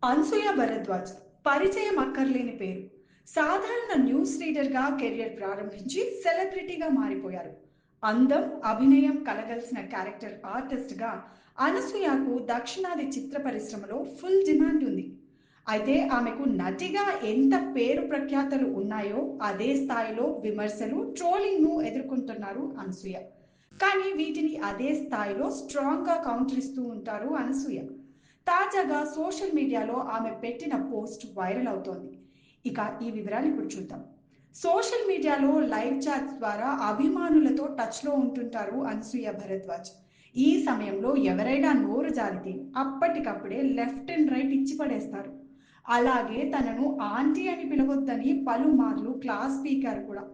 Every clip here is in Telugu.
అనసూయ భరద్వాజ్ పరిచయం అక్కర్లేని పేరు. సాధారణ న్యూస్ రీడర్గా కెరియర్ ప్రారంభించి సెలబ్రిటీగా మారిపోయారు. అందం, అభినయం కలగలిసిన క్యారెక్టర్ ఆర్టిస్ట్గా అనసూయకు దక్షిణాది చిత్ర పరిశ్రమలో ఫుల్ డిమాండ్ ఉంది. అయితే ఆమెకు నటిగా ఎంత పేరు ప్రఖ్యాతలు ఉన్నాయో అదే స్థాయిలో విమర్శలు, ట్రోలింగ్ను ఎదుర్కొంటున్నారు అనసూయ. కానీ వీటిని అదే స్థాయిలో స్ట్రాంగ్గా కౌంటర్ ఇస్తూ ఉంటారు అనసూయ. తాజాగా సోషల్ మీడియాలో ఆమె పెట్టిన పోస్ట్ వైరల్ అవుతోంది. ఇక ఈ వివరాలు ఇప్పుడు చూద్దాం. సోషల్ మీడియాలో లైవ్ చాట్స్ ద్వారా అభిమానులతో టచ్లో ఉంటుంటారు అనసూయ భరద్వాజ్. ఈ సమయంలో ఎవరైనా నోరు జారితే అప్పటికప్పుడే లెఫ్ట్ అండ్ రైట్ ఇచ్చి పడేస్తారు. అలాగే తనను ఆంటీ అని పిలవద్దని పలుమార్లు క్లాస్ స్పీకర్ కూడా.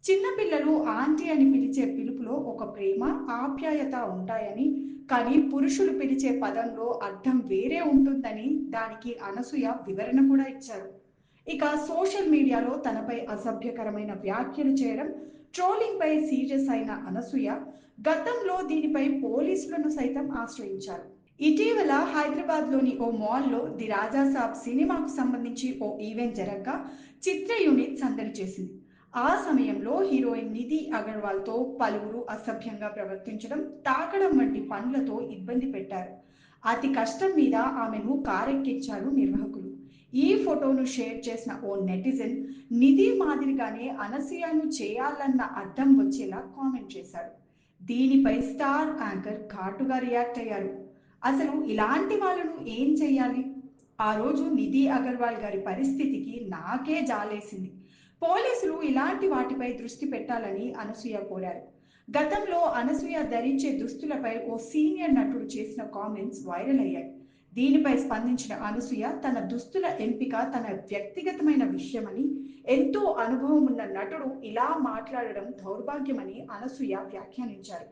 చిన్నపిల్లలు ఆంటీ అని పిలిచే పిలుపులో ఒక ప్రేమ, ఆప్యాయత ఉంటాయని, కానీ పురుషులు పిలిచే పదంలో అర్థం వేరే ఉంటుందని దానికి అనసూయ వివరణ కూడా ఇచ్చారు. ఇక సోషల్ మీడియాలో తనపై అసభ్యకరమైన వ్యాఖ్యలు చేయడం, ట్రోలింగ్ పై సీరియస్ అయిన అనసూయ గతంలో దీనిపై పోలీసులను సైతం ఆశ్రయించారు. ఇటీవల హైదరాబాద్లోని ఓ మాల్లో ది రాజా సాబ్ సినిమాకు సంబంధించి ఓ ఈవెంట్ జరగగా చిత్ర యూనిట్ సందడి చేసింది. ఆ సమయంలో హీరోయిన్ నిధి అగర్వాల్తో పలువురు అసభ్యంగా ప్రవర్తించడం, తాకడం వంటి పనులతో ఇబ్బంది పెట్టారు. అతి కష్టం మీద ఆమెను కారెక్కించారు నిర్వాహకులు. ఈ ఫోటోను షేర్ చేసిన ఓ నెటిజన్ నిధి మాదిరిగానే అనసూయను చేయాలన్న అడ్డం వచ్చేలా కామెంట్ చేశాడు. దీనిపై స్టార్ యాంకర్ ఘాటుగా రియాక్ట్ అయ్యారు. అసలు ఇలాంటి వాళ్ళను ఏం చెయ్యాలి? ఆ రోజు నిధి అగర్వాల్ గారి పరిస్థితికి నాకే జాలేసింది. పోలీసులు ఇలాంటి వాటిపై దృష్టి పెట్టాలని అనసూయ కోరారు. గతంలో అనసూయ ధరించే దుస్తులపై ఓ సీనియర్ నటుడు చేసిన కామెంట్స్ వైరల్ అయ్యాయి. దీనిపై స్పందించిన అనసూయ తన దుస్తుల ఎంపిక తన వ్యక్తిగతమైన విషయమని, ఎంతో అనుభవం ఉన్న నటుడు ఇలా మాట్లాడడం దౌర్భాగ్యమని అనసూయ వ్యాఖ్యానించారు.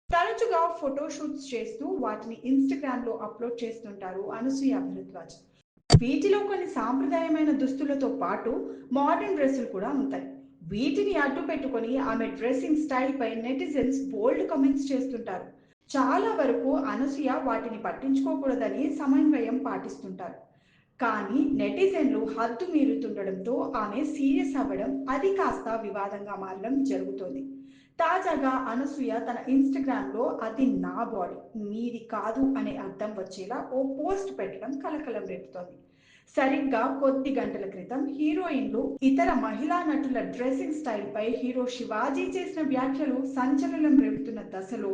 తరచుగా ఫోటోషూట్స్ చేస్తూ వాటిని ఇన్స్టాగ్రామ్లో అప్లోడ్ చేస్తుంటారు అనసూయ భరద్వాజ్. వీటిలో కొన్ని సాంప్రదాయమైన దుస్తులతో పాటు మోడర్న్ డ్రెస్సులు కూడా ఉంటాయి. వీటిని అడ్డు పెట్టుకొని ఆమె డ్రెస్సింగ్ స్టైల్ పై నెటిజన్స్ బోల్డ్ కామెంట్స్ చేస్తుంటారు. చాలా వరకు అనసూయ వాటిని పట్టించుకోకూడదని సమన్వయం పాటిస్తుంటారు. కానీ నెటిజన్లు హద్దు మీరుతుండడంతో ఆమె సీరియస్ అవ్వడం, అది కాస్త వివాదంగా మారడం జరుగుతోంది. తాజాగా అనసూయ తన ఇన్స్టాగ్రామ్లో అది నా బాడీ, మీది కాదు అనే అర్థం వచ్చేలా ఓ పోస్ట్ పెట్టడం కలకలం రేపుతోంది. సరిగ్గా కొద్ది గంటల క్రితం హీరోయిన్లు, ఇతర మహిళా నటుల డ్రెస్సింగ్ స్టైల్ పై హీరో శివాజీ చేసిన వ్యాఖ్యలు సంచలనం రేపుతున్న దశలో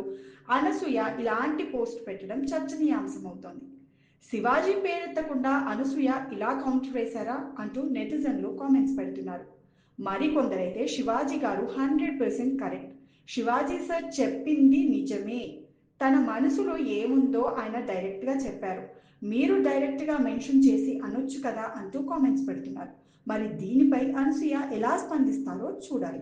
అనసూయ ఇలాంటి పోస్ట్ పెట్టడం చర్చనీయాంశమవుతోంది. శివాజీ పేరెత్తకుండా అనసూయ ఇలా కౌంటర్ వేశారా అంటూ నెటిజన్లు కామెంట్స్ పెడుతున్నారు. మరికొందరైతే శివాజీ గారు 100% కరెక్ట్, శివాజీ సార్ చెప్పింది నిజమే, తన మనసులో ఏముందో ఆయన డైరెక్ట్గా చెప్పారు, మీరు డైరెక్ట్గా మెన్షన్ చేసి అనొచ్చు కదా అంటూ కామెంట్స్ పెడుతున్నారు. మరి దీనిపై అనసూయ ఎలా స్పందిస్తారో చూడాలి.